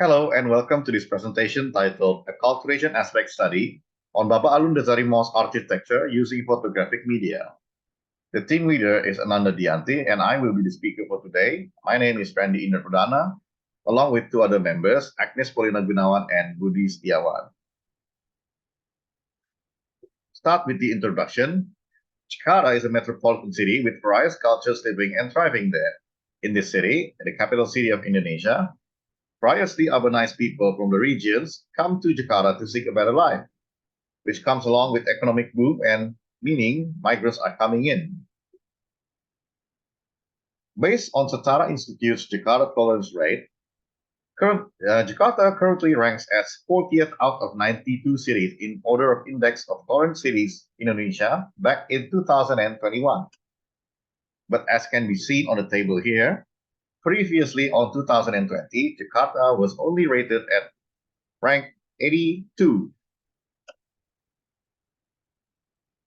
Hello and welcome to this presentation titled Acculturation Aspect Study on Babah Alun Desari Mosque Architecture using Photographic Media. The team leader is Ananda Dianti and I will be the speaker for today. My name is Indra Pradhana, along with two other members, Agnes, Paulina, Gunawan, and Budi, Setiawan. Start with the introduction. Jakarta is a metropolitan city with various cultures living and thriving there. In this city, the capital city of Indonesia, variously urbanized people from the regions come to Jakarta to seek a better life, which comes along with economic boom and meaning migrants are coming in. Based on Setara Institute's Jakarta tolerance rate, Jakarta currently ranks as 40th out of 92 cities in order of index of tolerant cities in Indonesia back in 2021. But as can be seen on the table here, previously on 2020, Jakarta was only rated at rank 82.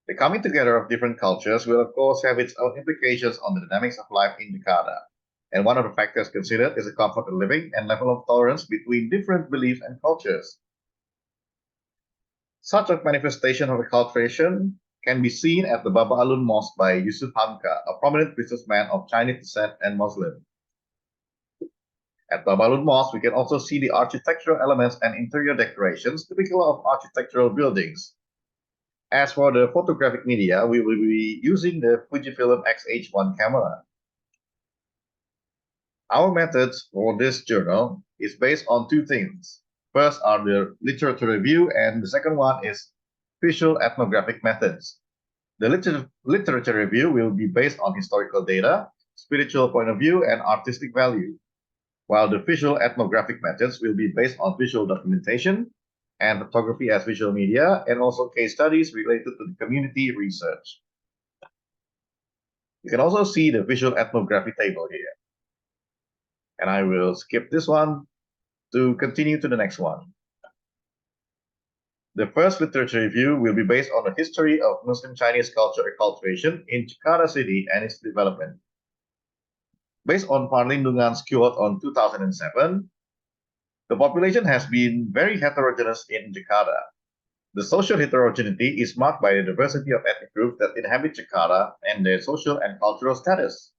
The coming together of different cultures will, of course, have its own implications on the dynamics of life in Jakarta. And one of the factors considered is the comfort of living and level of tolerance between different beliefs and cultures. Such a manifestation of acculturation can be seen at the Babah Alun Mosque by Yusuf Hamka, a prominent businessman of Chinese descent and Muslim. At Babah Alun Mosque, we can also see the architectural elements and interior decorations typical of architectural buildings. As for the photographic media, we will be using the Fujifilm X-H1 camera. Our methods for this journal is based on two things. First are the literature review, and the second one is visual ethnographic methods. The literature review will be based on historical data, spiritual point of view, and artistic value, while the visual ethnographic methods will be based on visual documentation, and photography as visual media, and also case studies related to the community research. You can also see the visual ethnography table here. And I will skip this one to continue to the next one. The first literature review will be based on the history of Muslim Chinese culture acculturation in Jakarta City and its development. Based on Parlindungan's quote on 2007, the population has been very heterogeneous in Jakarta. The social heterogeneity is marked by the diversity of ethnic groups that inhabit Jakarta and their social and cultural status.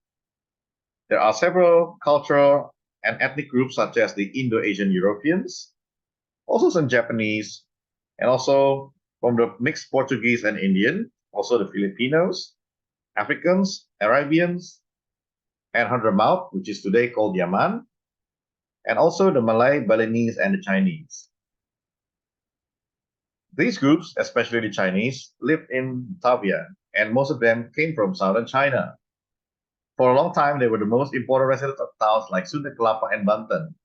There are several cultural and ethnic groups such as the Indo-Asian Europeans, also some Japanese, and also from the mixed Portuguese and Indian, also the Filipinos, Africans, Arabians, and Hadramaut, which is today called Yaman, and also the Malay, Balinese, and the Chinese. These groups, especially the Chinese, lived in Batavia, and most of them came from southern China. For a long time, they were the most important residents of towns like Sunda Kelapa and Banten.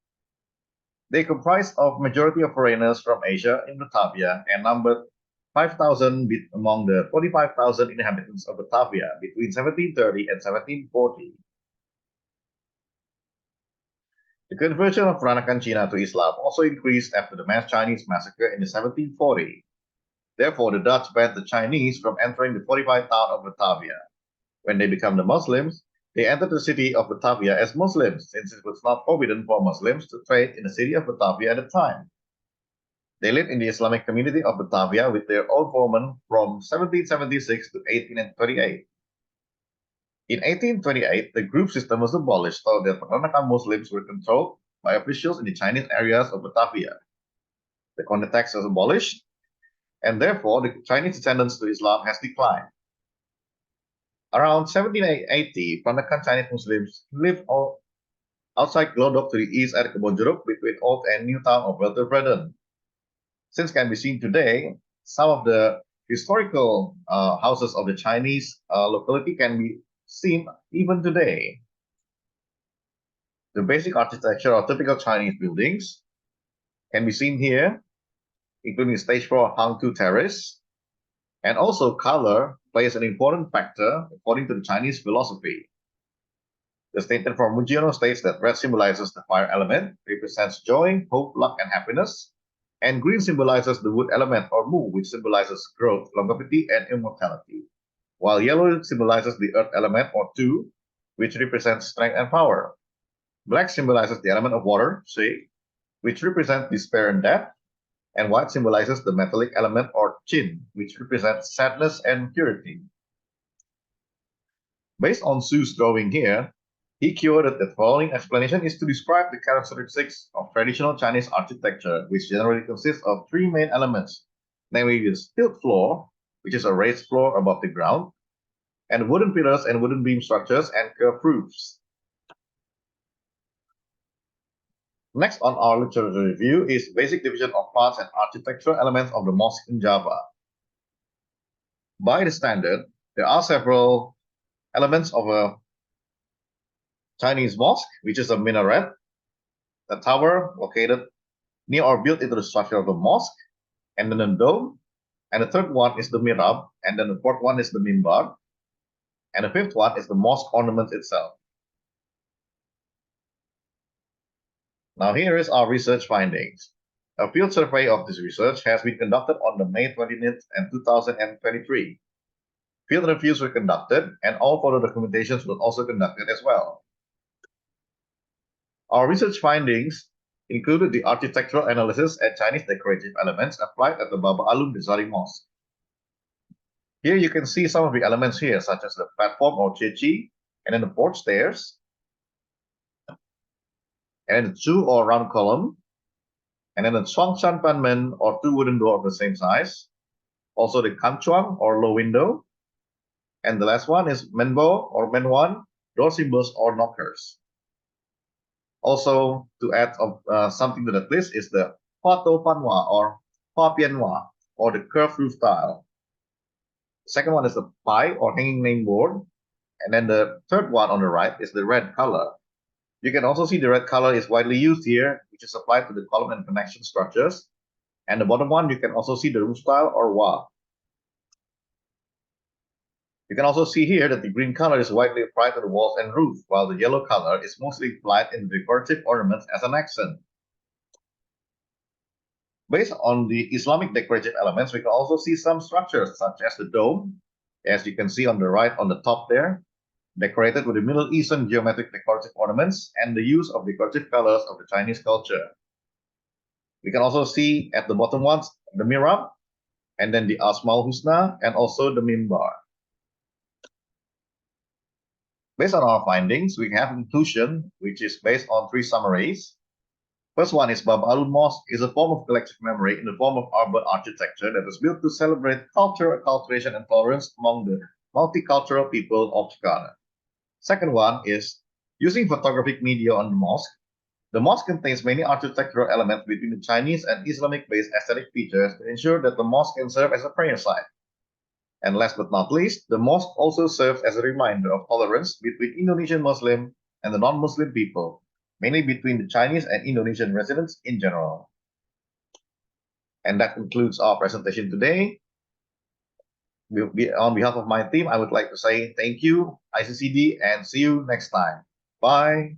They comprised of majority of foreigners from Asia in Batavia and numbered 5,000 among the 45,000 inhabitants of Batavia between 1730 and 1740. The conversion of Peranakan Cina to Islam also increased after the mass Chinese massacre in the 1740. Therefore, the Dutch banned the Chinese from entering the fortified town of Batavia. When they became the Muslims, they entered the city of Batavia as Muslims, since it was not forbidden for Muslims to trade in the city of Batavia at the time. They lived in the Islamic community of Batavia with their own foreman from 1776 to 1838. In 1828, the group system was abolished so that Peranakan Muslims were controlled by officials in the Chinese areas of Batavia. The contact tax was abolished, and therefore the Chinese descendants to Islam has declined. Around 1780, Peranakan Chinese Muslims lived outside Glodok to the east at Kebonjeruk between Old and New Town of Weltervreden. Since can be seen today, some of the historical houses of the Chinese locality can be seen even today. The basic architecture of typical Chinese buildings can be seen here, including stage 4 Hangtu Terrace, and also color plays an important factor according to the Chinese philosophy. The statement from Mugiono states that red symbolizes the fire element, represents joy, hope, luck, and happiness, and green symbolizes the wood element or mu, which symbolizes growth, longevity, and immortality, while yellow symbolizes the earth element or tu, which represents strength and power. Black symbolizes the element of water, se, which represent despair and death, and white symbolizes the metallic element or qin, which represents sadness and purity. Based on Su's drawing here, he quoted that the following explanation is to describe the characteristics of traditional Chinese architecture, which generally consists of three main elements, namely the stilt floor, which is a raised floor above the ground, and wooden pillars and wooden beam structures and curved roofs. Next on our literature review is basic division of parts and architectural elements of the mosque in Java. By the standard, there are several elements of a Chinese mosque, which is a minaret, a tower located near or built into the structure of the mosque, and then a dome, and the third one is the mihrab, and then the fourth one is the mimbar, and the fifth one is the mosque ornament itself. Now here is our research findings. A field survey of this research has been conducted on the May 29th and 2023. Field reviews were conducted and all photo documentations were also conducted as well. Our research findings included the architectural analysis and Chinese decorative elements applied at the Babah Alun Desari Mosque. Here you can see some of the elements here, such as the platform or chechi, and then the porch stairs, and then the two or round column, and then the chuang panmen or two wooden doors of the same size, also the kanchuang or low window, and the last one is menbo or menwan, door symbols or knockers. Also, to add something to that list is the Huato Panwa or Hua Pianwa or the curved roof tile. The second one is the pai or hanging name board, and then the third one on the right is the red color. You can also see the red color is widely used here, which is applied to the column and connection structures. And the bottom one, you can also see the roof tile or wa. You can also see here that the green color is widely applied to the walls and roof, while the yellow color is mostly applied in decorative ornaments as an accent. Based on the Islamic decorative elements, we can also see some structures such as the dome, as you can see on the right on the top there, decorated with the Middle Eastern geometric decorative ornaments and the use of decorative colors of the Chinese culture. We can also see at the bottom ones the mihrab, and then the Asmaul Husna, and also the mimbar. Based on our findings, we have a conclusion which is based on three summaries. First one is Babah Alun Mosque is a form of collective memory in the form of urban architecture that was built to celebrate culture, acculturation, and tolerance among the multicultural people of Jakarta. Second one is using photographic media on the mosque. The mosque contains many architectural elements between the Chinese and Islamic-based aesthetic features to ensure that the mosque can serve as a prayer site. And last but not least, the mosque also serves as a reminder of tolerance between Indonesian Muslim and the non-Muslim people, mainly between the Chinese and Indonesian residents in general. And that concludes our presentation today. On behalf of my team, I would like to say thank you, ICCD, and see you next time. Bye.